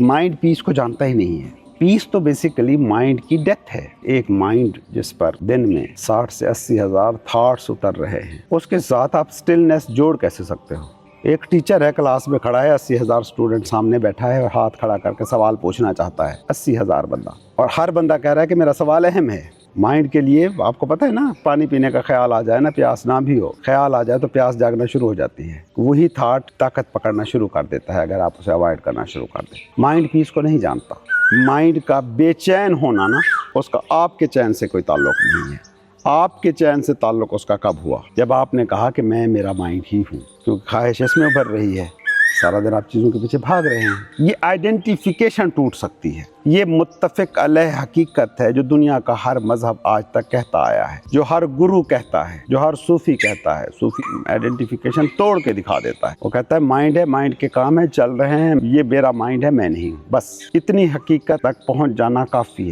Mind peace को जानता ही नहीं है। पीस तो बेसिकली माइंड की डेथ है। एक माइंड जिस पर दिन में 60 से 80 हज़ार थॉट्स उतर रहे हैं, उसके साथ आप स्टिलनेस जोड़ कैसे सकते हो? एक टीचर है, क्लास में खड़ा है, 80 हज़ार स्टूडेंट सामने बैठा है और हाथ खड़ा करके सवाल पूछना चाहता है, 80 हज़ार बंदा, और हर बंदा कह रहा है कि मेरा सवाल अहम है। माइंड के लिए आपको पता है ना, पानी पीने का ख्याल आ जाए ना, प्यास ना भी हो, ख्याल आ जाए तो प्यास जागना शुरू हो जाती है। वही थॉट ताकत पकड़ना शुरू कर देता है अगर आप उसे अवॉइड करना शुरू कर दें। माइंड पीस को नहीं जानता। माइंड का बेचैन होना ना, उसका आपके चैन से कोई ताल्लुक नहीं है। आपके चैन से ताल्लुक उसका कब हुआ? जब आपने कहा कि मैं मेरा माइंड ही हूँ, क्योंकि ख्वाहिश इसमें उभर रही है, सारा दिन आप चीज़ों के पीछे भाग रहे हैं। ये आइडेंटिफिकेशन टूट सकती है। ये मुत्तफ़िक अलैह हकीकत है जो दुनिया का हर मजहब आज तक कहता आया है, जो हर गुरु कहता है, जो हर सूफी कहता है। सूफी आइडेंटिफिकेशन तोड़ के दिखा देता है। वो कहता है माइंड है, माइंड के काम है, चल रहे हैं, ये मेरा माइंड है, मैं नहीं हूँ। बस इतनी हकीकत तक पहुँच जाना काफ़ी है।